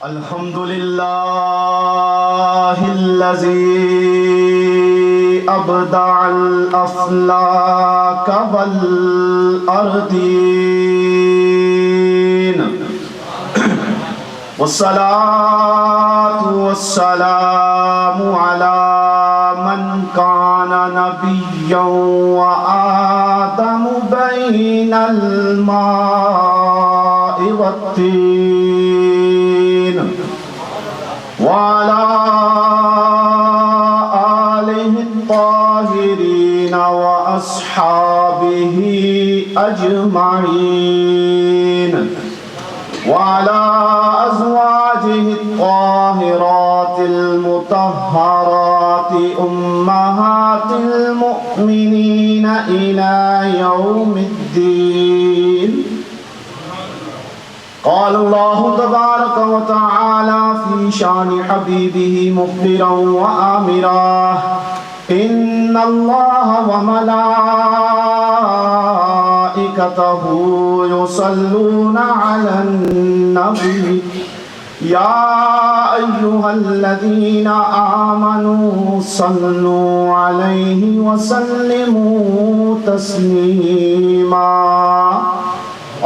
الحمد لله الذي أبدع الأفلاك والأرضين والصلاة والسلام على من كان نبيا وآدم بين الماء والطين وعلى آله الطاهرين وأصحابه أجمعين وعلى أزواجه الطاهرات المطهرات أمهات المؤمنين إلى يوم الدين. قال الله تبارك وتعالى في شان حبيبه مخبرا وآمرا: إن الله وملائكته يصلون على النبي يا أيها الذين آمنوا صلوا عليه وسلموا تسليما.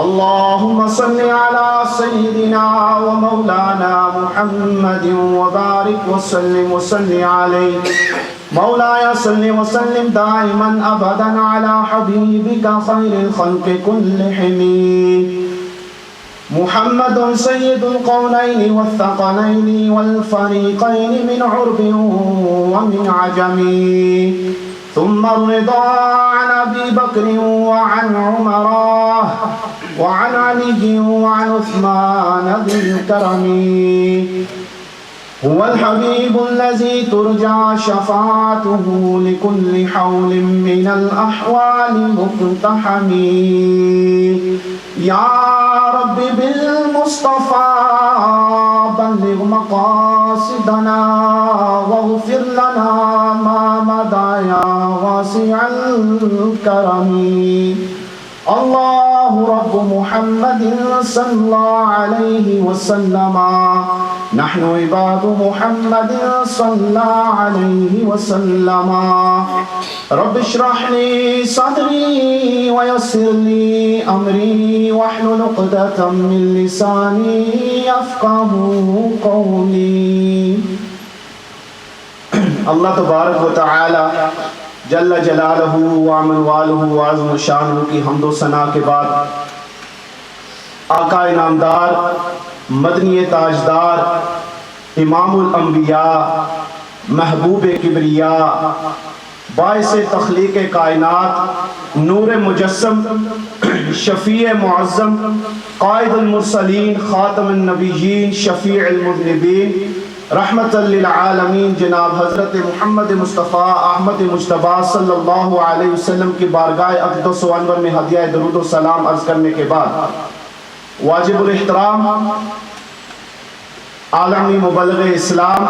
اللهم صل على سيدنا ومولانا محمد وبارك وسلم عليه. مولاي صل وسلم دائما أبدا على حبيبك خير الخلق كلهم محمد سيد القولين والثقلين والفريقين من عرب ومن عجم. ثم الرضا عن أبي بكر وعن عمر وعن علي وعن عثمان ذي الكرم. هو الحبيب الذي ترجى شفاعته لكل حول من الأحوال مقتحم. يا رب بالمصطفى بلغ مقاصدنا واغفر لنا ما مضى يا واسع الكرم. الله رب محمد صلى الله عليه وسلم. نحن عباد محمد صلى الله عليه وسلم. رب اشرح لي صدري ويسر لي أمري واحلل عقدة من لساني يفقهوا قولي. اللہ تبارک و تعالی جل جلالہ ومن والہ وعظم شانہ کی حمد و ثنا کے بعد آقا انعامدار مدنی تاجدار امام الانبیاء محبوب کبریاء باعث تخلیق کائنات نور مجسم شفیع معظم قائد المرسلین خاتم النبیین شفیع المذنبین رحمت للعالمین جناب حضرت محمد مصطفیٰ احمد مجتبیٰ صلی اللہ علیہ وسلم کی بارگاہ اقدس و انور میں ہدیہ درود و سلام عرض کرنے کے بعد واجب الاحترام عالمی مبلغ اسلام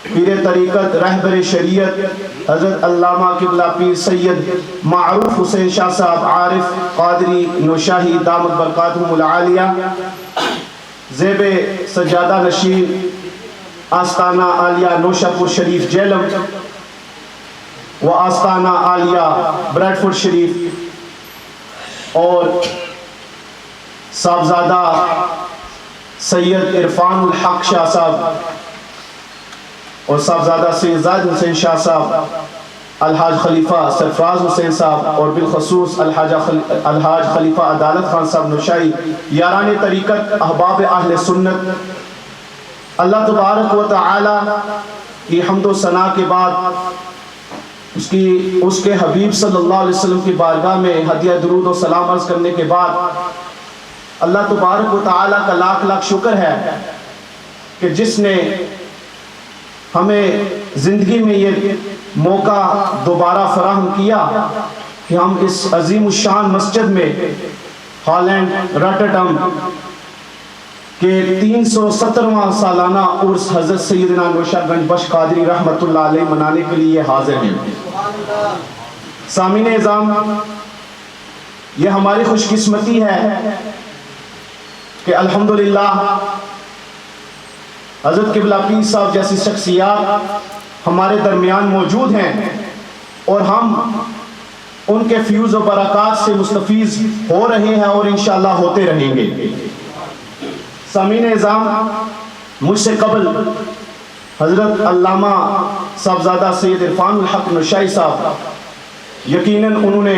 پیر طریقت رہبر شریعت حضرت علامہ قبلہ پیر سید معروف حسین شاہ صاحب عارف قادری نوشاہی دامت برکاتہم العالیہ زیب سجادہ نشین آستانہ عالیہ نوشہ پور شریف جیلم و آستانہ عالیہ بریڈ فورڈ شریف اور صاحبزادہ سید عرفان الحق شاہ صاحب اور صاحبزادہ سید زاہد حسین شاہ صاحب الحاج خلیفہ سرفراز حسین صاحب اور بالخصوص الحاج خلیفہ عدالت خان صاحب نوشائی یاران طریقت احباب اہل سنت. اللہ تبارک و تعالی کی حمد و ثنا کے بعد اس کے حبیب صلی اللہ علیہ وسلم کی بارگاہ میں ہدیہ درود و سلام عرض کرنے کے بعد اللہ تبارک و تعالی کا لاکھ لاکھ شکر ہے کہ جس نے ہمیں زندگی میں یہ موقع دوبارہ فراہم کیا کہ ہم اس عظیم الشان مسجد میں ہالینڈ راٹرڈم کہ 370واں سالانہ عرس حضرت سیدنا نوشہ گنج بخش قادری رحمت اللہ علیہ منانے کے لیے حاضر ہیں. سامعین اعظام، یہ ہماری خوش قسمتی ہے کہ الحمدللہ حضرت قبلہ پیر صاحب جیسی شخصیات ہمارے درمیان موجود ہیں اور ہم ان کے فیوز و برکات سے مستفیض ہو رہے ہیں اور انشاءاللہ ہوتے رہیں گے۔ سامعین اعظام، مجھ سے قبل حضرت علامہ صاحبزادہ سید عرفان الحق نشائی صاحب یقیناً انہوں نے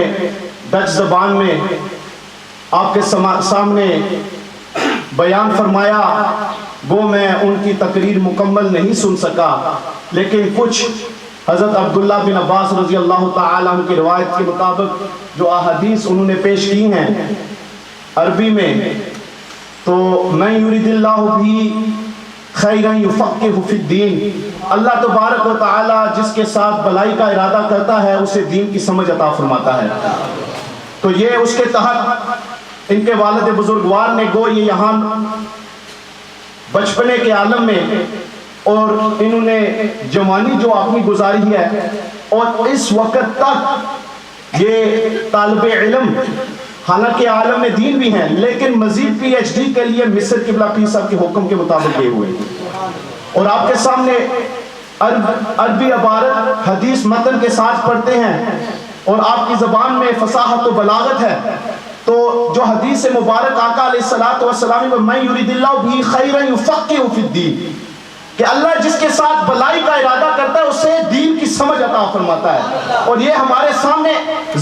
ڈچ زبان میں آپ کے سامنے بیان فرمایا، وہ میں ان کی تقریر مکمل نہیں سن سکا، لیکن کچھ حضرت عبداللہ بن عباس رضی اللہ تعالیٰ عنہ کی روایت کے مطابق جو احادیث انہوں نے پیش کی ہیں عربی میں، تو میں یرید اللہ بھی خیرا یفقہ فی الدین، اللہ تبارک و تعالیٰ جس کے ساتھ بھلائی کا ارادہ کرتا ہے اسے دین کی سمجھ عطا فرماتا ہے۔ تو یہ اس کے تحت ان کے والد بزرگوار نے گو یہ یہاں بچپنے کے عالم میں اور انہوں نے جوانی جو اپنی گزاری ہے اور اس وقت تک یہ طالب علم حالانکہ عالم میں دین بھی ہیں لیکن مزید پی ایچ ڈی کے لیے مصر قبلہ پیر صاحب کے حکم کے مطابق گئے ہوئے اور آپ کے سامنے عربی عبارت حدیث متن کے ساتھ پڑھتے ہیں اور آپ کی زبان میں فصاحت و بلاغت ہے۔ تو جو حدیث مبارک آقا علیہ الصلوۃ والسلام میں من یرید اللہ بھی خیرا یفقہ فی الدین کہ اللہ جس کے ساتھ بھلائی کا ارادہ کرتا ہے اسے دین کی سمجھ عطا فرماتا ہے، اور یہ ہمارے سامنے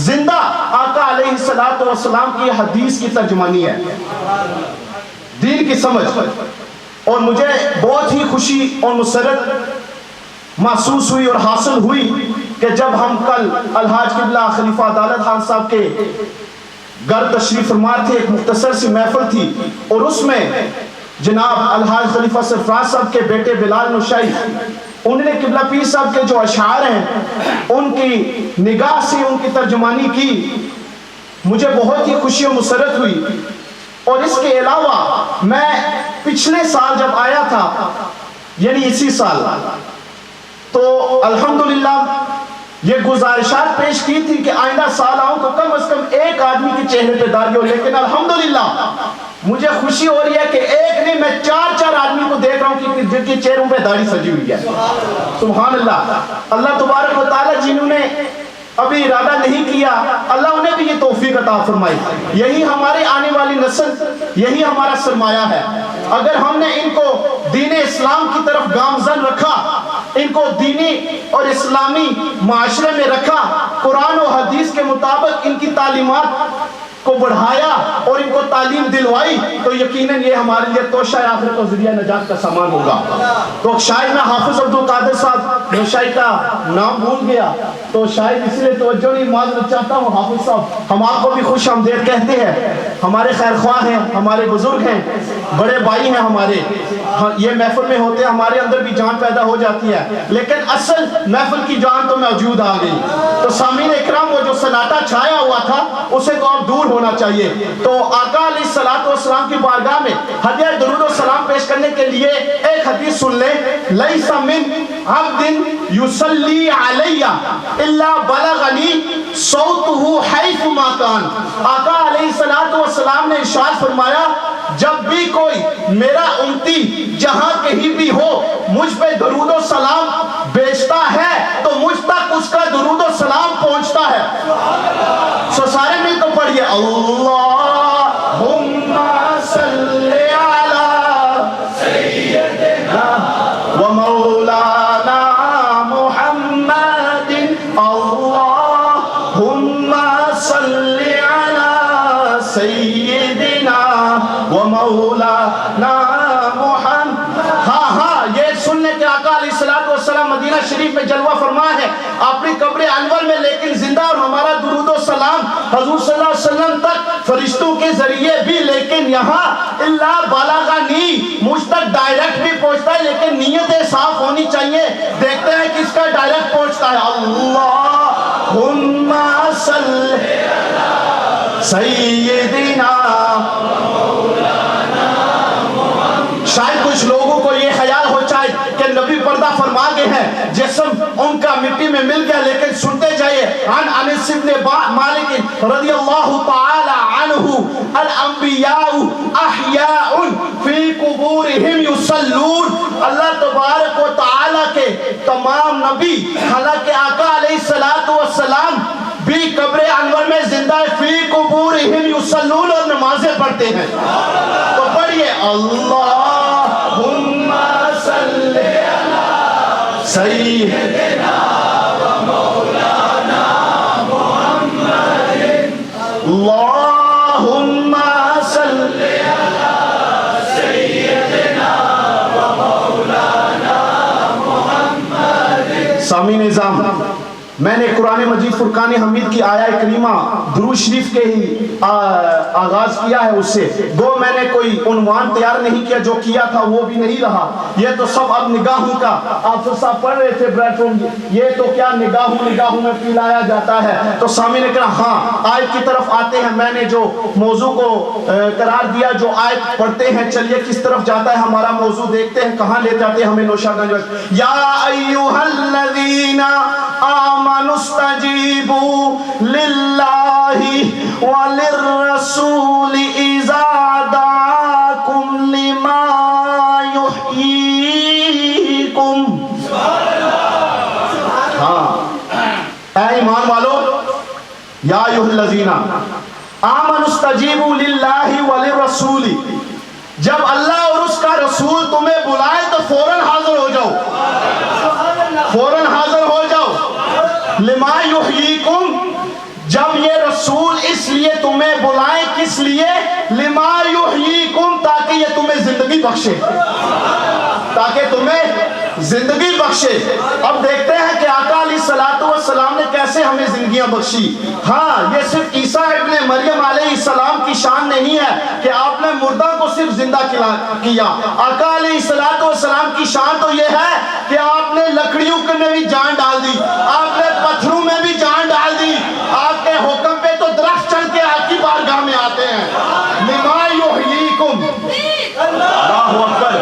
زندہ آقا علیہ الصلوۃ والسلام کی حدیث کی ترجمانی ہے، دین کی سمجھ۔ اور مجھے بہت ہی خوشی اور مسرت محسوس ہوئی اور حاصل ہوئی کہ جب ہم کل الحاج قبلہ خلیفہ عدالت خان صاحب کے گھر تشریف فرما تھے، ایک مختصر سی محفل تھی اور اس میں جناب الحاج خلیفہ سرفراز صاحب کے بیٹے بلال نشائی انہوں نے قبلہ پیر صاحب کے جو اشعار ہیں ان کی نگاہ سے ان کی ترجمانی کی، مجھے بہت ہی خوشی و مسرت ہوئی۔ اور اس کے علاوہ میں پچھلے سال جب آیا تھا یعنی اسی سال تو الحمدللہ یہ گزارشات پیش کی تھی کہ آئندہ سال آؤں تو کم از کم ایک آدمی کے چہرے پہ داڑھی ہو، لیکن الحمدللہ مجھے خوشی ہو رہی ہے کہ ایک نہیں میں چار آدمی کو دیکھ رہا ہوں کہ جن کے چہروں پہ داڑھی سجی ہوئی ہے۔ سبحان اللہ، اللہ تبارک و تعالیٰ جنہوں نے ابھی ارادہ نہیں کیا اللہ انہیں بھی یہ توفیق عطا فرمائی۔ یہی ہماری آنے والی نسل، یہی ہمارا سرمایہ ہے۔ اگر ہم نے ان کو دین اسلام کی طرف گامزن رکھا، ان کو دینی اور اسلامی معاشرے میں رکھا، قرآن و حدیث کے مطابق ان کی تعلیمات کو بڑھایا اور ان کو تعلیم دلوائی تو یقیناً یہ ہمارے لیے توشہ آخرت اور ذریعہ نجات کا سامان ہوگا۔ تو شاید میں حافظ عبدالقادر صاحب نشائی کا نام بھول گیا تو شاید اس لیے توجہ نہیں، معذرت چاہتا ہوں حافظ صاحب، ہم آپ کو بھی خوش آمدید کہتے ہیں، ہمارے خیر خواہ ہیں، ہمارے بزرگ ہیں، بڑے بھائی ہیں ہمارے، یہ محفل میں ہوتے ہیں ہمارے اندر بھی جان پیدا ہو جاتی ہے، لیکن اصل محفل کی جان تو موجود آ گئی۔ تو سامعین اکرام، وہ جو سناٹا چھایا ہوا تھا اسے تو اب دور ہونا چاہیے۔ تو آقا علیہ الصلوۃ والسلام کی بارگاہ میں ہدیہ درود و سلام پیش کرنے کے لیے ایک حدیث سن لیں، لیس من عبد یصلی علی الا بلغنی صوتہ حیث ما کان۔ آقا علیہ الصلوۃ والسلام نے ارشاد فرمایا جب بھی کوئی میرا امتی جہاں کہیں بھی ہو مجھ پہ درود و سلام بیچتا ہے تو مجھ تک اس کا درود و سلام پہنچتا ہے۔ سو سارے مل کو پڑھیے، اللہم صلی علی سیدنا و مولانا محمد، اللہم صلی علی سیدنا و مولانا محمد۔ ہاں یہ سننے کے آقا علیہ الصلوۃ والسلام مدینہ شریف میں جلوہ فرما ہے اپنی قبر انور میں، لیکن زندہ اور ہمارا درود و سلام حضور صلی اللہ علیہ وسلم تک فرشتوں کے ذریعے بھی، لیکن یہاں اللہ بلغنی مجھ تک ڈائریکٹ بھی پہنچتا ہے، لیکن نیتیں صاف ہونی چاہیے۔ دیکھتے ہیں کس کا ڈائریکٹ پہنچتا ہے، اللہم صلی علی سیدنا۔ شاید کچھ لوگوں کو یہ خیال ہو چاہے کہ نبی پردہ فرما گئے ہیں، جسم ان کا مٹی میں مل گیا، لیکن سنتے جائیے عن انس بن مالک رضی اللہ تعالی عنہ الانبیاء احیاء فی قبورہم یصلون۔ اللہ تبارک و تعالیٰ کے تمام نبی، حالانکہ آقا علیہ السلام بھی قبر انور میں زندہ ہے، فی قبورہم یصلون، اور نمازیں پڑھتے ہیں۔ تو پڑھیے اللہم صلی علی سیدنا و مولانا محمد، اللہم صلی علی سیدنا و مولانا محمد۔ سامعین نظام، میں نے قرآن مجید فرقان حمید کی آیہ کریمہ درود شریف کے ہی آغاز کیا ہے، اس سے وہ میں نے کوئی عنوان تیار نہیں کیا، جو کیا تھا وہ بھی نہیں رہا، یہ تو سب اب نگاہوں کا، آپ صاحب پڑھ رہے تھے پلیٹفارم، یہ تو کیا نگاہوں میں پھیلایا جاتا ہے۔ تو سامعین کرام، ہاں آیت کی طرف آتے ہیں۔ میں نے جو موضوع کو قرار دیا، جو آیت پڑھتے ہیں، چلیے کس طرف جاتا ہے ہمارا موضوع، دیکھتے ہیں کہاں لے جاتے ہیں ہمیں نوشا گنج۔ یا ایھا الذین آمنوا استجیبوا للہ وللرسول اذا دعاکم لما یحییکم۔ ہاں اے ایمان والو، یا ایھا الذین آمنوا استجیبوا للہ وللرسول، جب اللہ اور اس کا رسول تمہیں بلائے تو فوراً حاضر ہو جاؤ، فوراً حاضر ہو جاؤ۔ لما یحییکم، جب یہ رسول اس لیے تمہیں بلائیں، کس لیے؟ لما یحییکم، تاکہ یہ تمہیں زندگی بخشے، تاکہ تمہیں زندگی بخشے۔ اب دیکھتے ہیں کہ آقا علیہ السلام نے کیسے ہمیں زندگیاں بخشی۔ ہاں یہ صرف عیسیٰ ابن مریم علیہ السلام کی شان نہیں ہے کہ آپ نے مردہ کو صرف زندہ کیا، آقا علیہ السلام کی شان تو یہ ہے کہ آپ نے لکڑیوں میں بھی جان ڈال دی، آپ نے پتھروں میں بھی جان ڈال دی، آپ کے حکم پہ تو درخت چل کے آپ کی بارگاہ میں آتے ہیں۔ لما یحییکم، اللہ اکبر،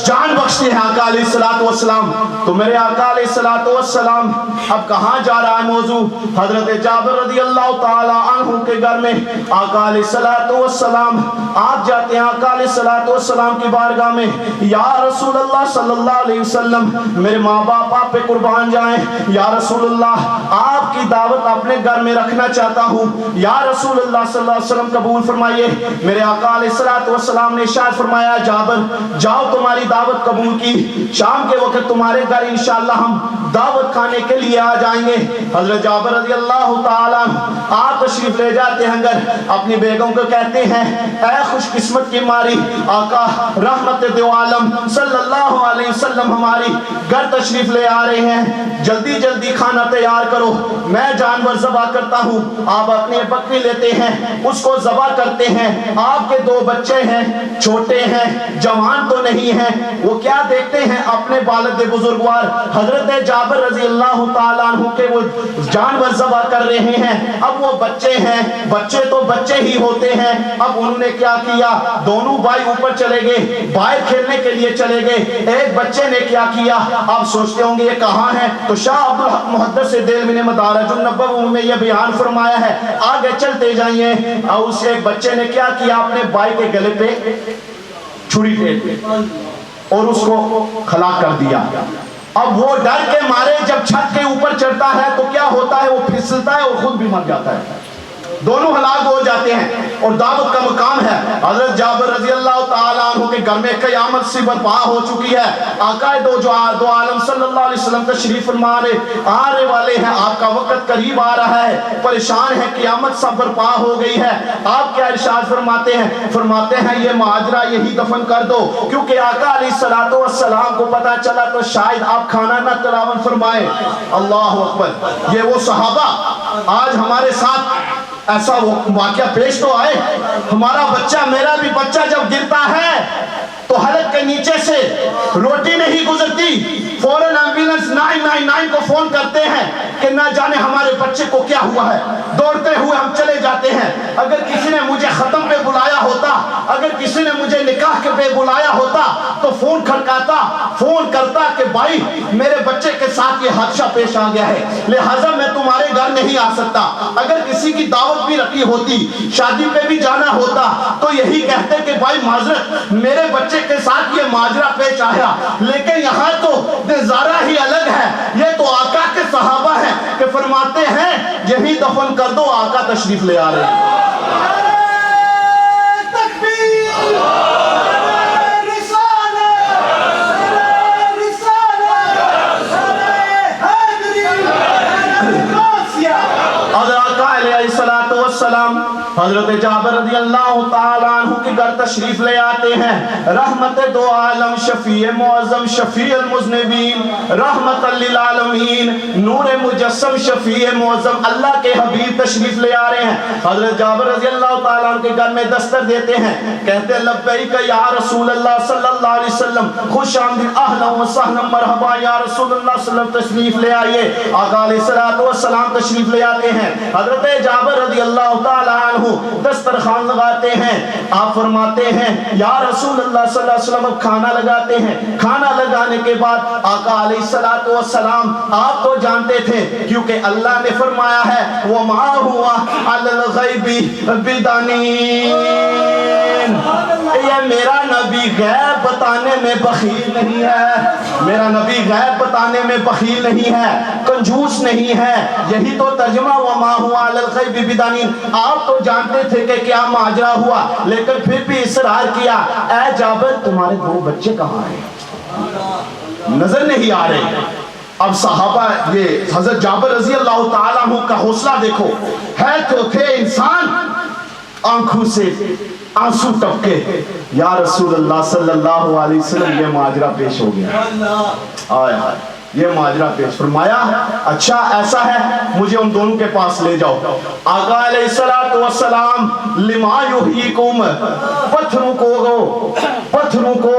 جان بخشتے ہیں آقا علیہ السلام۔ تو میرے آقا علیہ السلام اب کہاں جا رہا ہے موضوع؟ حضرت جابر رضی اللہ تعالی عنہ کے گھر میں آقا علیہ السلام آپ جاتے ہیں آقا علیہ السلام کی بارگاہ میں۔ یا رسول اللہ صلی اللہ علیہ وسلم، میرے ماں باپ آپ پہ قربان جائیں، یا رسول اللہ آپ کی دعوت اپنے گھر میں رکھنا چاہتا ہوں، یا رسول اللہ صلی اللہ علیہ وسلم قبول فرمائیے۔ میرے آقا علیہ السلام نے ارشاد فرمایا، جابر جاؤ تمہاری دعوت قبول کی، شام کے وقت تمہارے گھر انشاءاللہ ہم دعوت کھانے کے لیے آ جائیں گے۔ حضرت جابر رضی اللہ تعالیٰ آپ تشریف لے جاتے ہیں گھر، اپنی بیگم کو کہتے ہیں، اے خوش قسمت کی ماری، آقا رحمت دو عالم صلی اللہ علیہ وسلم ہماری گھر تشریف لے آ رہے ہیں، جلدی جلدی کھانا تیار کرو، میں جانور ذبح کرتا ہوں۔ آپ اپنی بکری لیتے ہیں، اس کو ذبح کرتے ہیں، آپ کے دو بچے ہیں، چھوٹے ہیں، جوان تو نہیں ہیں، وہ کیا دیکھتے ہیں؟ اپنے والد بزرگوار حضرت جابر رضی اللہ تعالیٰ عنہ کے وہ جانور ذبح کر رہے ہیں۔ اب وہ بچے ہیں، بچے تو بچے ہی ہوتے ہیں، اب انہوں نے کیا کیا؟ دونوں بھائی اوپر چلے گئے، باہر کھیلنے کے لیے چلے گئے۔ ایک بچے نے کیا کیا؟ آپ سوچتے ہوں گے یہ کہاں ہے؟ تو شاہ عبدالحق محدث دہلوی نے مدارج النبوی میں یہ بیان فرمایا ہے، آگے چلتے جائیے۔ اور اس ایک بچے نے کیا کیا؟ اپنے بھائی کے گلے پہ چھری ٹیک اور اس کو ہلاک کر دیا۔ اب وہ ڈر کے مارے جب چھت کے اوپر چڑھتا ہے تو کیا ہوتا ہے؟ وہ پھسلتا ہے اور خود بھی مر جاتا ہے، دونوں ہلاک ہو جاتے ہیں۔ اور دعوت کا مقام ہے، حضرت جابر رضی اللہ تعالیٰ عنہ کے گھر میں قیامت سی برپا ہو چکی ہے، آقا دو عالم صلی اللہ علیہ وسلم تشریف فرمانے آنے والے ہیں، آپ کا وقت قریب آ رہا ہے، پریشان ہے، قیامت سب برپا ہو گئی ہے۔ آپ کیا ارشاد فرماتے ہیں یہ مہاجرہ یہی دفن کر دو، کیونکہ آقا علیہ السلام کو پتا چلا تو شاید آپ کھانا نہ تناول فرمائیں۔ اللہ اکبر، یہ وہ صحابہ آج ہمارے ساتھ ایسا واقعہ پیش تو آئے، ہمارا بچہ، میرا بھی بچہ جب گرتا ہے تو حلق کے نیچے سے روٹی نہیں گزرتی، فوراً ایمبولینس 999 کو فون کرتے ہیں کہ نہ جانے ہمارے بچے کو کیا ہوا ہے، دوڑتے ہوئے ہم چلے جاتے ہیں۔ اگر کسی نے مجھے ختم پہ بلایا ہوتا، اگر کسی نے مجھے نکاح کے پہ بلایا ہوتا تو فون کھڑکاتا، فون کرتا کہ بھائی میرے بچے کے ساتھ یہ حادثہ پیش آ گیا ہے، لہٰذا میں تمہارے گھر نہیں آ سکتا۔ اگر کسی کی دعوت بھی رکھی ہوتی، شادی پہ بھی جانا ہوتا تو یہی کہتے کہ بھائی معذرت میرے بچے کے ساتھ یہ ماجرا پیش آیا۔ لیکن یہاں تو نظارہ ہی الگ ہے، یہ تو آقا کے صحابہ ہیں کہ فرماتے ہیں یہی دفن کر دو، آقا تشریف لے آ رہے ہیں۔ حضرت جابر رضی اللہ تعالیٰ عنہ کے گھر تشریف لے آتے ہیں، رحمت دو عالم، شفیع معظم، شفیع المذنبین، رحمت للعالمین، نور مجسم، شفیع معظم، اللہ کے حبیب تشریف لے آ رہے ہیں۔ حضرت جابر رضی اللہ تعالیٰ عنہ کے گھر میں دستر دیتے ہیں، کہتے ہیں لبیک یا رسول اللہ صلی اللہ علیہ وسلم، خوش آمدید، اہلا و سہلا، مرحبا یا رسول اللہ صلی اللہ علیہ وسلم، تشریف لے آئیے۔ آقا علیہ السلام تشریف لے آتے ہیں، حضرت جابر رضی اللہ تعالیٰ عنہ دسترخوان لگاتے ہیں، آپ فرماتے ہیں یا رسول اللہ صلی اللہ علیہ وسلم اب کھانا لگاتے ہیں۔ کھانا لگانے کے بعد آقا علیہ السلام آپ تو جانتے تھے کیونکہ اللہ نے فرمایا ہے وَمَا هُوَ عَلَى الْغَيْبِ بِضَنِينٍ، یہ میرا نبی غیب بتانے میں بخیل نہیں ہے، میرا نبی غیب بتانے میں بخیل نہیں ہے، کنجوس نہیں ہے۔ یہی تو ترجمہ وَمَا هُوَ عَلَى الْغَيْبِ بِضَنِينٍ۔ آپ تو جانتے تھے کہ کیا ماجرا ہوا، لیکن پھر بھی اصرار کیا، اے جابر تمہارے دو بچے کہاں ہیں؟ نظر نہیں آ رہے۔ اب صحابہ یہ حضرت جابر رضی اللہ تعالیٰ عنہ کا حوصلہ دیکھو، ہے تو تھے انسان، آنکھوں سے آنسو ٹپکے، یا رسول اللہ صلی اللہ علیہ وسلم یہ ماجرا پیش ہو گیا، آئے آئے یہ ماجرا پیش فرمایا، اچھا ایسا ہے مجھے ان دونوں کے پاس لے جاؤ۔ آقا علیہ السلام لما یحییکم، پتھروں کو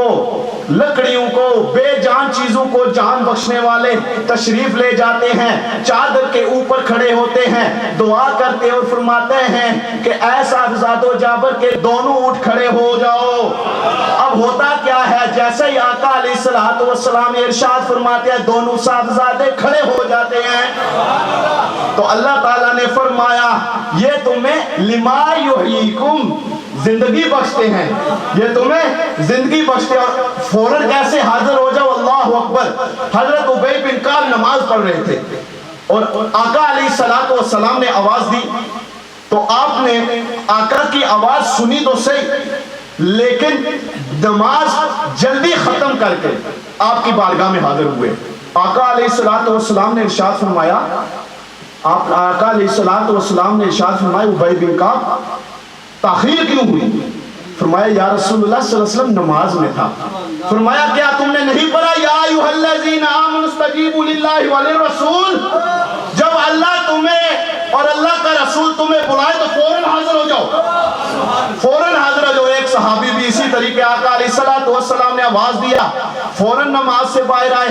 لکڑیوں کو بے جان چیزوں کو جان بخشنے والے تشریف لے جاتے ہیں، چادر کے اوپر کھڑے ہوتے ہیں، دعا کرتے اور فرماتے ہیں کہ اے صاحبزاد و جابر کے دونوں اٹھ کھڑے ہو جاؤ۔ اب ہوتا کیا ہے، جیسے ہی آقا علیہ السلام ارشاد فرماتے ہیں دونوں صاحبزادے کھڑے ہو جاتے ہیں، تو اللہ تعالیٰ نے فرمایا یہ تمہیں لما یحییکم زندگی بخشتے ہیں، یہ تمہیں زندگی بخشتے ہیں۔ اور فوراً کیسے حاضر ہو جاؤ، اللہ اکبر۔ حضرت ابی بن کعب نماز پڑھ رہے تھے اور آقا علیہ السلام نے آواز دی، تو آپ نے آقا کی آواز سنی تو صحیح، لیکن نماز جلدی ختم کر کے آپ کی بارگاہ میں حاضر ہوئے۔ آقا علیہ السلام نے ارشاد فرمایا، آقا علیہ السلام نے ارشاد فرمایا ابی بن کعب تاخیر کیوں ہوئی؟ فرمایا یا رسول اللہ صلی اللہ علیہ وسلم نماز میں تھا۔ فرمایا کیا تم نے نہیں پڑھا یا ایھا الذین آمنوا استجیبوا للہ وللرسول؟ جب اللہ تمہیں اور اللہ کا رسول تمہیں بلائے تو فوراً حاضر ہو جاؤ، فوراً حاضر ہو جاؤ۔ ایک صحابی بھی اسی طریقے آقا علیہ السلام نے آواز دیا، فوراً نماز سے باہر آئے،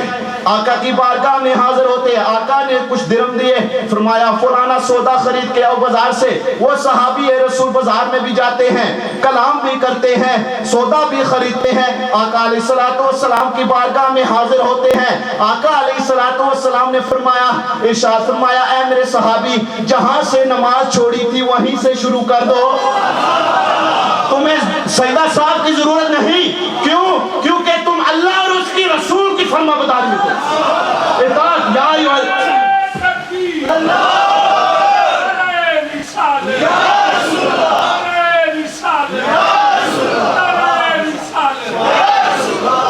آقا کی بارگاہ میں حاضر ہوتے ہیں۔ آقا نے کچھ درم دیے، فرمایا فلانا سودا خرید کے آؤ بازار سے۔ وہ صحابی رسول بازار میں بھی جاتے ہیں، کلام بھی کرتے ہیں، سودا بھی خریدتے ہیں، آقا علیہ السلام کی بارگاہ میں حاضر ہوتے ہیں۔ آقا علیہ السلام نے فرمایا، ارشاد فرمایا اے میرے صحابی جہاں سے نماز چھوڑی تھی وہیں سے شروع کر دو، تمہیں سجدہ صاحب کی ضرورت نہیں۔ کیوں؟ کیونکہ تم اللہ اور اس کی رسول کی فرما برداری میں ہو۔ اطاعت یا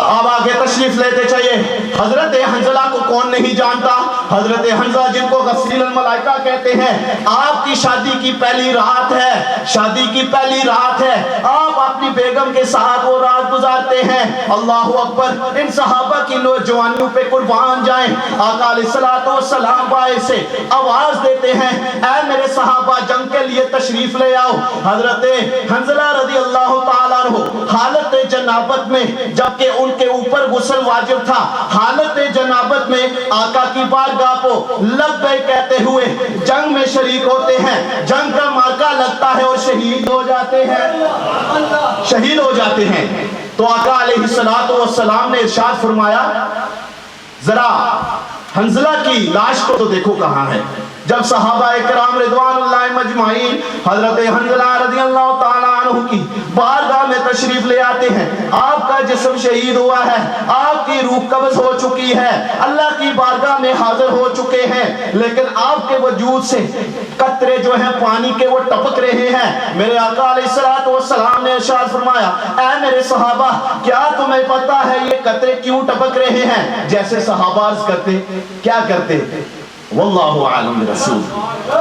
اب آگے تشریف لیتے چاہیے۔ حضرت حنظلہ کو کون نہیں جانتا؟ حضرت حنظلہ جن کو غسیل الملائکہ کہتے ہیں آپ کی شادی کی پہلی رات ہے، شادی کی پہلی رات ہے، آپ اپنی بیگم کے ساتھ وہ رات گزارتے ہیں۔ اللہ اکبر، ان صحابہ کی نوجوانیوں پہ قربان جائیں۔ آقا علیہ السلام بائے سے آواز دیتے ہیں اے میرے صحابہ جنگ کے لیے تشریف لے آؤ۔ حضرت حنظلہ رضی اللہ تعالیٰ عنہ حالت جنابت میں، جبکہ ان کے اوپر غسل واجب تھا، حالت جنابت میں آقا کی بارگاہ کو لبیک کہتے ہوئے جنگ میں شریک ہوتے ہیں، جنگ کا مارکا لگتا ہے اور شہید ہو جاتے ہیں، شہید ہو جاتے ہیں۔ تو آقا علیہ السلام نے ارشاد فرمایا ذرا حنظلہ کی لاش کو تو دیکھو کہاں ہے۔ جب صحابہ اکرام رضوان اللہ مجمعین حضرت حنظلہ رضی اللہ تعالیٰ عنہ کی بارگاہ میں تشریف لے آتے ہیں، آپ کا جسم شہید ہوا ہے، آپ کی روح قبض ہو چکی ہے، اللہ کی بارگاہ میں حاضر ہو چکے ہیں، لیکن آپ کے وجود سے قطرے جو ہیں پانی کے وہ ٹپک رہے ہیں۔ میرے آقا علیہ السلام نے ارشاد فرمایا اے میرے صحابہ کیا تمہیں پتا ہے یہ قطرے کیوں ٹپک رہے ہیں؟ جیسے صحابہ عرض کرتے کیا کرتے واللہ عالم رسول،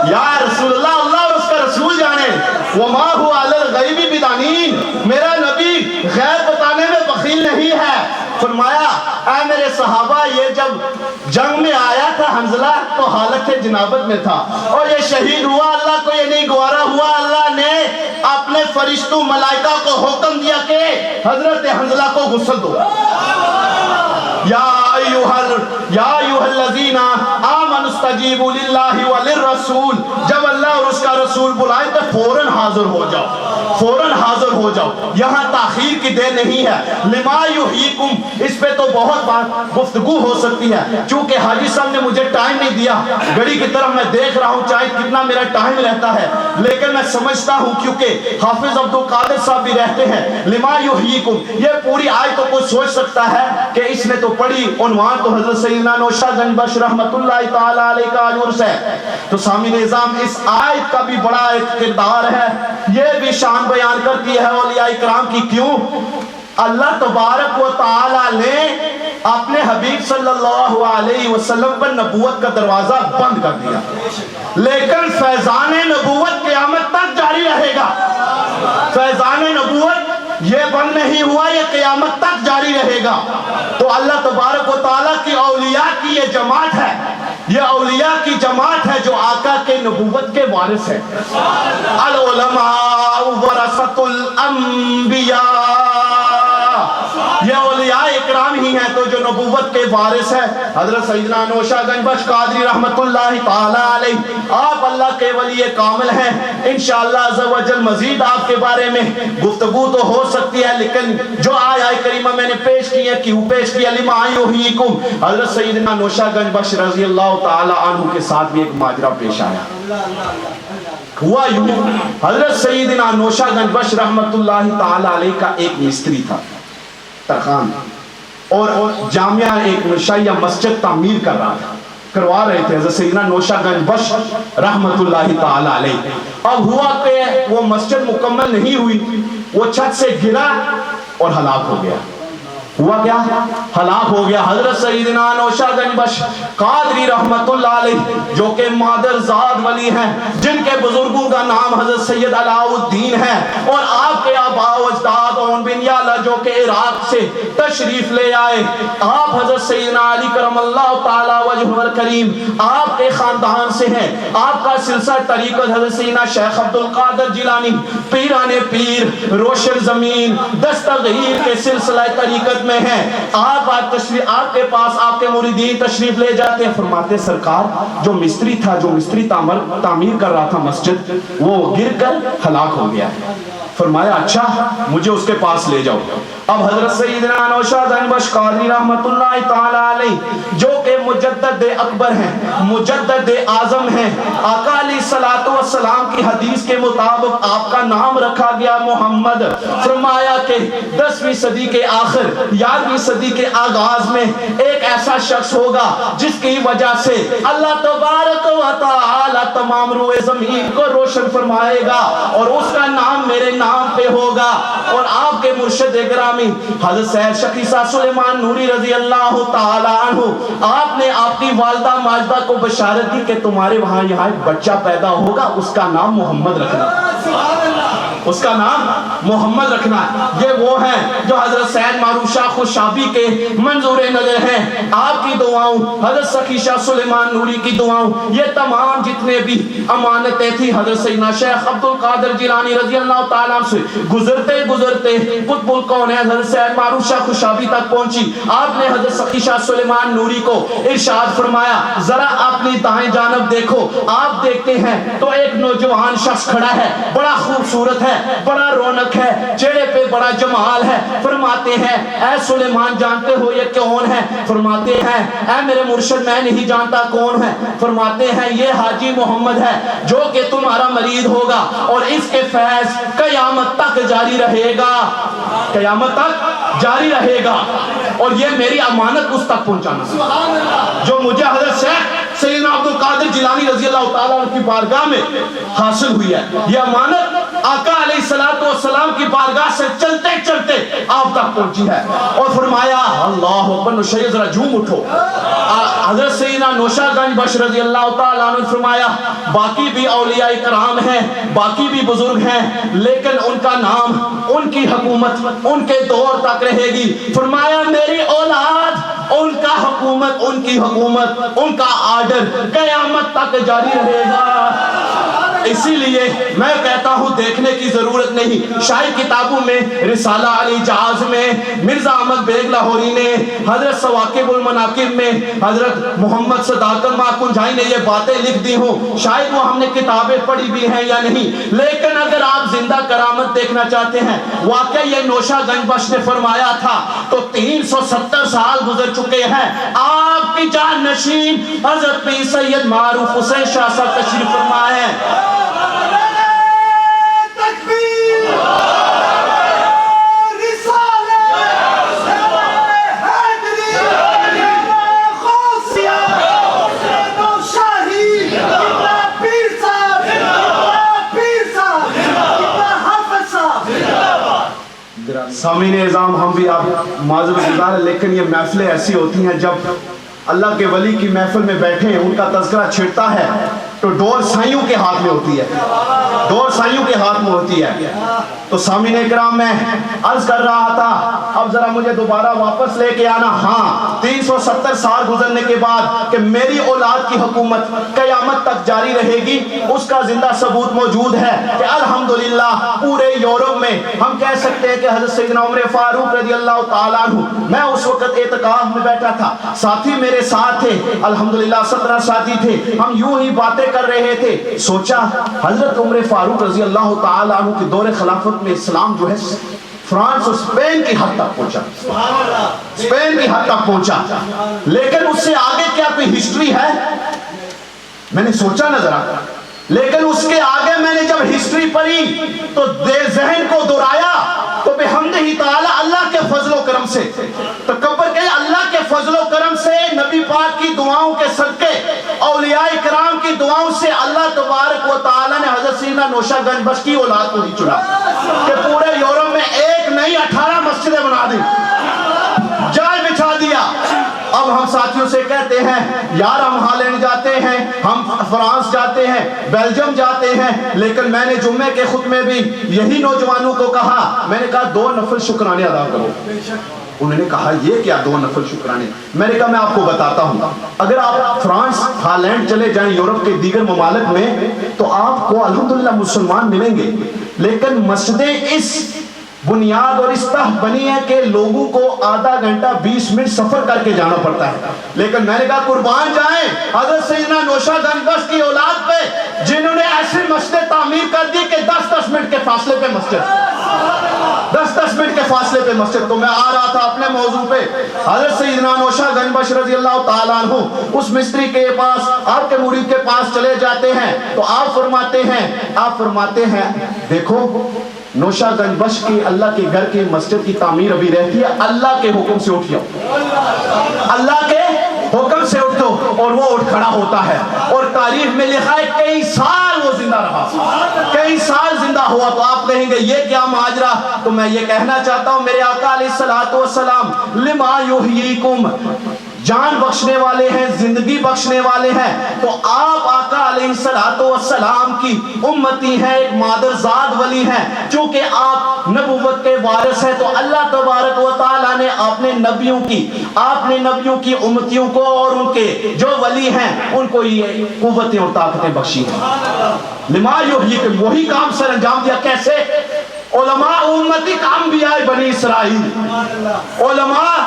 یا رسول اللہ، اللہ اور اس کا رسول جانے، وما هو علی الغیب بدانین، میرا نبی غیب بتانے میں بخیل نہیں ہے۔ فرمایا اے میرے صحابہ یہ جب جنگ میں آیا تھا حنظلہ تو حالت جنابت میں تھا، اور یہ شہید ہوا، اللہ کو یہ نہیں گوارا ہوا، اللہ نے اپنے فرشتوں ملائکہ کو حکم دیا کہ حضرت حنظلہ کو غسل دو۔ یا ایوہ الذین آمنوا استجیبوا للہ وللرسول، جب اللہ اور اس کا رسول بلائیں تو فوراً حاضر ہو جاؤ، فوراً حاضر ہو جاؤ، یہاں تاخیر کی دیر نہیں ہے۔ لما یحییکم، اس پہ تو بہت بات گفتگو ہو سکتی ہے، چونکہ حاجی صاحب نے مجھے ٹائم نہیں دیا، گھڑی کی طرف میں دیکھ رہا ہوں چاہے کتنا میرا ٹائم رہتا ہے، لیکن میں سمجھتا ہوں کیونکہ حافظ عبدالقادر صاحب بھی رہتے ہیں۔ لما یحییکم، یہ پوری آیت تو کوئی سوچ سکتا ہے کہ اس نے تو پڑھی، عنوان تو حضرت سیدنا نوشہ گنج بخش رحمت اللہ تعالیٰ علیہ کا عرص ہے، تو سامعین نظام اس آیت کا بھی بڑا ایک کردار ہے، یہ بھی شان بیان کرتی ہے اولیاء اکرام کی۔ کیوں؟ اللہ تبارک و تعالیٰ نے اپنے حبیب صلی اللہ علیہ وسلم پر نبوت کا دروازہ بند کر دیا، لیکن فیضان نبوت قیامت تک جاری رہے گا۔ فیضان نبوت یہ بند نہیں ہوا، یہ قیامت تک جاری رہے گا۔ تو اللہ تبارک و تعالیٰ کی اولیاء کی یہ جماعت ہے، یہ اولیاء کی جماعت ہے جو آقا کے نبوت کے وارث ہے۔ العلماء ورثۃ الانبیاء، یہ اولیاء اکرام ہی ہیں تو جو نبوت کے وارث ہیں۔ حضرت سیدنا نوشہ گنج بخش قادری رحمت اللہ تعالیٰ علیہ، آپ اللہ کے ولی کامل ہیں، انشاءاللہ عز و جل مزید آپ کے بارے میں گفتگو تو ہو سکتی ہے، لیکن جو آیات کریمہ میں نے پیش کی ہے کیوں پیش کیا؟ لما یحییکم، حضرت سیدنا نوشہ گنج بخش رضی اللہ تعالیٰ عنہ کے ساتھ بھی ایک ماجرا پیش آیا۔ ہوا یوں، حضرت سیدنا نوشہ گنج بخش رحمت اللہ تعالیٰ علیہ کا ایک مستری تھا ترخان، اور جامعہ ایک نشہ مسجد تعمیر کر رہا تھا، کروا رہے تھے حضرت سیدنا نوشہ گنج بخش رحمت اللہ تعالیٰ علیہ۔ اب ہوا کہ وہ مسجد مکمل نہیں ہوئی، وہ چھت سے گرا اور ہلاک ہو گیا۔ ہوا کیا؟ ہلاک ہو گیا۔ حضرت سیدنا نوشہ گنج بخش قادری رحمت اللہ علیہ جو کہ مادر زاد ولی ہیں، جن کے بزرگوں کا نام حضرت سید علاء الدین ہے، اور آپ کے آباء و اجداد اون بن یعلا جو کہ عراق سے تشریف لے آئے، آپ حضرت سیدنا علی کرم اللہ تعالی وجہ الکریم آپ کے خاندان سے ہیں۔ آپ کا سلسلہ طریقت حضرت سیدنا شیخ عبدالقادر جیلانی پیران پیر روشن زمین دستغیر کے سلسلہ طریقت میں ہیں۔ آپ کے پاس آپ کے مریدین تشریف لے جاتے ہیں، فرماتے سرکار جو مستری تھا، جو مستری تعمیر کر رہا تھا مسجد، وہ گر کر ہلاک ہو گیا۔ فرمایا اچھا مجھے اس کے پاس لے جاؤ۔ اب حضرت سیدنا نوشہ گنج بخش قادری رحمت اللہ تعالی علیہ جو کہ مجدد اکبر ہیں، مجدد اعظم ہیں، آقا علیہ السلام کی حدیث کے مطابق آپ کا نام رکھا گیا محمد۔ فرمایا کہ 10ویں صدی کے آخر 11ویں صدی کے آغاز میں ایک ایسا شخص ہوگا جس کی وجہ سے اللہ تبارک و تعالی تمام روئے زمین کو روشن فرمائے گا، اور اس کا نام میرے نام پہ ہوگا۔ اور آپ کے مرشد گرامی حضرت سید شقی صاحب سلیمان نوری رضی اللہ تعالی عنہ، آپ آپ نے اپنی والدہ ماجدہ کو بشارت دی کہ تمہارے وہاں یہاں ایک بچہ پیدا ہوگا، اس کا نام محمد رکھنا، اس کا نام محمد رکھنا۔ یہ وہ ہیں جو حضرت سید معروف شاہ خوشابی کے منظور نظر ہیں۔ آپ کی دعاؤں، حضرت سخی شاہ سلیمان نوری کی دعاؤں، یہ تمام جتنے بھی امانتیں تھی حضرت سیدنا شیخ عبد القادر جیلانی رضی اللہ تعالیٰ سے گزرتے گزرتے قطب الکونین حضرت سید معروف شاہ خوشابی تک پہنچی۔ آپ نے حضرت سخی شاہ سلیمان نوری کو ارشاد فرمایا ذرا اپنی دائیں جانب دیکھو۔ آپ دیکھتے ہیں تو ایک نوجوان شخص کھڑا ہے، بڑا خوبصورت ہے، بڑا رونق ہے، چہرے پہ بڑا جمال ہے۔ فرماتے ہیں اے سلیمان جانتے ہو یہ کون ہے؟ فرماتے ہیں اے میرے مرشد میں نہیں جانتا کون ہے۔ فرماتے ہیں یہ حاجی محمد ہے جو کہ تمہارا مرید ہوگا اور اس کے فیض قیامت تک جاری رہے گا، قیامت تک جاری رہے گا، اور یہ میری امانت اس تک پہنچانا جو مجھے حضرت شیخ سیدنا عبد القادر جیلانی رضی اللہ تعالیٰ عنہ کی بارگاہ میں حاصل ہوئی ہے۔ یہ امانت آقا علیہ السلام کی بارگاہ سے چلتے چلتے آپ تک پہنچی ہے۔ اور فرمایا اللہ اکبر، نوشہ ذرا جھوم اٹھو۔ حضرت سیدنا نوشہ گنج بخش رضی اللہ تعالیٰ عنہ فرمایا باقی بھی اولیاء کرام ہیں، باقی بھی بزرگ ہیں، لیکن ان کا نام، ان کی حکومت ان کے دور تک رہے گی۔ فرمایا میری اولاد، ان کا حکومت، ان کی حکومت، ان کا آرڈر قیامت تک جاری رہے گا۔ اسی لیے میں کہتا ہوں دیکھنے کی ضرورت نہیں۔ شاہی کتابوں میں رسالہ علی جہاز میں مرزا احمد بیگ لاہوری نے، حضرت ثواقب المناقب میں حضرت محمد صداقت ماں کنجائی نے یہ باتیں لکھ دی ہوں، شاید وہ ہم نے کتابیں پڑھی بھی ہیں یا نہیں، لیکن اگر آپ زندہ کرامت دیکھنا چاہتے ہیں، واقعی یہ نوشہ گنج بخش نے فرمایا تھا تو 370 سال گزر چکے ہیں۔ آپ کی جان نشین حضرت پیر سید معروف حسین شاہ صاحب تشریف فرما ہے۔ سامعین اعظام، ہم بھی آپ معذرت گزار ہیں، لیکن یہ محفلیں ایسی ہوتی ہیں جب اللہ کے ولی کی محفل میں بیٹھے ہیں، ان کا تذکرہ چھڑتا ہے تو ڈور سائیوں کے ہاتھ میں ہوتی ہے، ڈور سائیوں کے ہاتھ میں ہوتی ہے۔ تو سامعین اکرام میں عرض کر رہا تھا اب ذرا مجھے دوبارہ واپس لے کے آنا۔ ہاں 370 سال گزرنے کے بعد کہ میری اولاد کی حکومت قیامت تک جاری رہے گی، اس کا زندہ ثبوت موجود ہے کہ الحمدللہ پورے یورپ میں ہم کہہ سکتے ہیں کہ حضرت سیدنا عمر فاروق رضی اللہ تعالیٰ عنہ، میں اس وقت اعتکاف میں بیٹھا تھا، ساتھی میرے ساتھ تھے، الحمدللہ 17 ساتھی تھے، ہم یوں ہی باتیں کر رہے تھے، سوچا حضرت عمر فاروق رضی اللہ تعالیٰ عنہ کی دور خلافت میں اسلام جو ہے فرانس اور اسپین کی حد تک پہنچا، اسپین کی حد تک پہنچا، لیکن اس سے آگے کیا کوئی ہسٹری ہے؟ میں نے سوچا نہ ذرا، لیکن اس کے آگے میں نے جب ہسٹری پڑھی تو ذہن کو دہرایا تو بحمدہ تعالی اللہ کے فضل و کرم سے، تکبر کے اللہ کے فضل و کرم سے، نبی پاک کی دعاؤں کے صدقے، اولیاء کرام کی دعاؤں سے اللہ تبارک و تعالی نے حضرت سیدنا نوشہ گنج بخش کی اولاد کو ہی چنا کہ پورے یورپ میں ایک نہیں 18 مسجدیں بنا دی، جال بچھا دیا۔ اب ہم ساتھیوں سے کہتے ہیں یار ہم ہالینڈ جاتے ہیں، ہم فرانس جاتے ہیں، بیلجیم جاتے ہیں، لیکن میں نے جمعے کے خطبے بھی یہی نوجوانوں کو کہا، میں نے کہا 2 نفل شکرانے ادا کرو۔ انہوں نے کہا یہ کیا 2 نفل شکرانے؟ میں نے کہا میں آپ کو بتاتا ہوں، اگر آپ فرانس، ہالینڈ چلے جائیں، یورپ کے دیگر ممالک میں، تو آپ کو الحمدللہ مسلمان ملیں گے، لیکن مسجدیں اس بنیاد اور اس طرح بنی ہے کہ لوگوں کو آدھا گھنٹہ 20 منٹ سفر کر کے جانا پڑتا ہے، لیکن میں نے کہا قربان جائیں حضرت سیدنا نوشہ گنج بخش کی اولاد پہ جنہوں نے ایسی مسجد تعمیر کر دی کہ 10-10 منٹ کے فاصلے پہ مسجد، 10-10 منٹ کے فاصلے پہ مسجد۔ تو میں آ رہا تھا اپنے موضوع پہ، حضرت سیدنا نوشہ گنج بخش رضی اللہ تعالیٰ عنہ اس مستری کے پاس، آپ کے مرید کے پاس چلے جاتے ہیں تو آپ فرماتے ہیں دیکھو نوشہ گنج بخش کی اللہ کے گھر کی مسجد کی تعمیر ابھی رہتی ہے، اللہ کے حکم سے اٹھ جاؤ، اللہ کے حکم سے اٹھ دو، اور وہ اٹھ کھڑا ہوتا ہے، اور تاریخ میں لکھا ہے کئی سال وہ زندہ رہا، کئی سال زندہ ہوا۔ تو آپ کہیں گے یہ کیا ماجرا؟ تو میں یہ کہنا چاہتا ہوں میرے آقا علیہ الصلوۃ والسلام لما یحییکم، جان بخشنے والے ہیں، زندگی بخشنے والے ہیں، تو آپ آقا علیہ السلام کی امتی ہیں، ایک مادرزاد ولی ہیں۔ چونکہ آپ نبوت کے وارث ہیں تو اللہ تبارک و تعالیٰ نے آپ نے نبیوں کی امتیوں کو اور ان کے جو ولی ہیں ان کو یہ قوتیں اور طاقتیں بخشی ہیں۔ لما یحییکم، وہی کام سر انجام دیا۔ کیسے؟ علماء امتی کا انبیاء بنی اسرائیل، علماء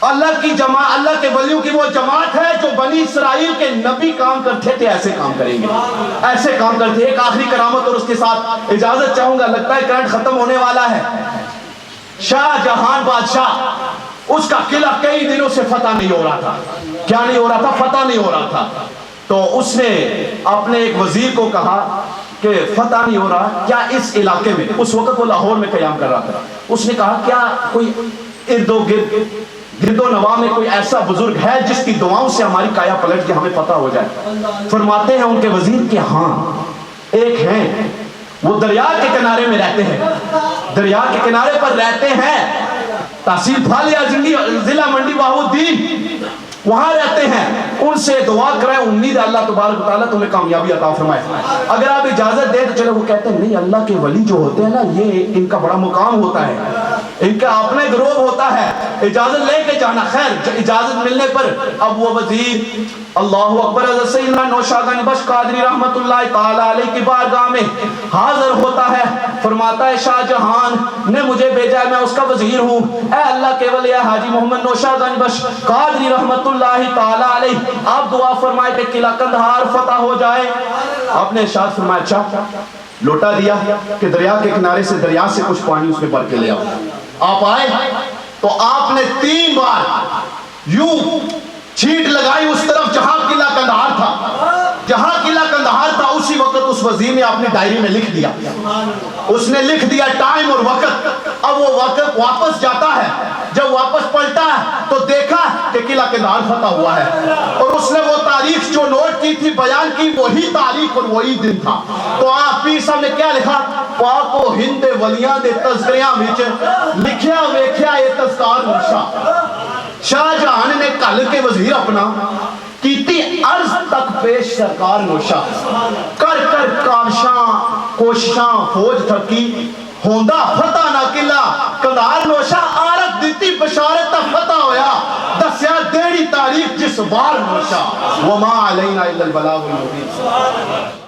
اللہ کی جماعت، اللہ کے ولیوں کی وہ جماعت ہے جو بنی اسرائیل کے نبی کام کرتے تھے ایسے کام کریں گے، ایسے کام کرتے۔ ایک آخری کرامت اور اس کے ساتھ اجازت چاہوں گا، لگتا ہے کرنٹ ختم ہونے والا ہے۔ شاہ جہان بادشاہ، اس کا قلعہ کئی دنوں سے فتح نہیں ہو رہا تھا۔ کیا نہیں ہو رہا تھا؟ فتح نہیں ہو رہا تھا۔ تو اس نے اپنے ایک وزیر کو کہا کہ فتح نہیں ہو رہا، کیا اس علاقے میں، اس وقت وہ لاہور میں قیام کر رہا تھا، اس نے کہا کیا کوئی ارد و گرد و نواح میں کوئی ایسا بزرگ ہے جس کی دعاؤں سے ہماری کایا پلٹ کے ہمیں فتح ہو جائے؟ فرماتے ہیں ان کے وزیر کہ ہاں ایک ہیں، وہ دریا کے کنارے میں رہتے ہیں، دریا کے کنارے پر رہتے ہیں، تحصیل پھالیا ضلع منڈی بہاؤالدین، وہاں رہتے ہیں، ان سے دعا کریں، امید ہے اللہ تبارک و تعالیٰ تمہیں کامیابی عطا فرمائے۔ اگر آپ اجازت دیں تو چلو۔ وہ کہتے ہیں نہیں، اللہ کے ولی جو ہوتے ہیں نا، یہ ان کا بڑا مقام ہوتا ہے، ان کا اپنے گروہ ہوتا ہے، اجازت لے کے جانا۔ خیر، اجازت ملنے پر اب وہ وزیر اللہ اکبر حضرت سیدنا نوشہر گنج بخش قادری رحمت اللہ تعالی علیہ کی بارگاہ میں حاضر ہوتا ہے، فرماتا ہے شاہ جہان نے مجھے بھیجا ہے، میں اس کا وزیر ہوں، اے اللہ کے ولی حاجی محمد نوشہر گنج بخش قادری رحمت اللہ تعالی علیہ، آپ دعا فرمائے کہ قلعہ قندھار فتح ہو جائے۔ آپ نے ارشاد فرمایا اچھا، لوٹا دیا کہ دریا کے کنارے سے دریا سے کچھ پانی اس میں بھر کے لے آؤ۔ آپ آئے تو آپ نے 3 بار یوں چھینٹ لگائی اس طرف جہاں قلعہ قندھار تھا، جہاں قلعہ قندھار تھا اسی وقت اس وزیر نے اپنی ڈائری میں لکھ دیا، اس نے لکھ دیا ٹائم اور وقت۔ اب وہ وقت واپس جاتا ہے، جب واپس پلٹا ہے تو دیکھا کہ قلعہ قندھار فتح ہوا ہے، اور اس نے وہ تاریخ جو نوٹ کی تھی، بیان کی، وہی تاریخ اور وہی دن تھا۔ تو آپ پیر صاحب نے کیا لکھا؟ پاک و ہند ولیاں دے تذکریاں وچ لکھیا ویکھیا اے تذکار نوشا۔ شاہ جہان نے کل کے وزیر اپنا کیتی عرض تک پیش سرکار نوشا، کر کر کاوشاں کوششاں فوج تھکی، ہوندا فتح نہ قلعہ قندھار نوشا، آرت دیتی بشارت تا فتح ہویا، دسیا دیڑی تاریخ جس بار نوشا، وما علینا الا البلاغ المبین۔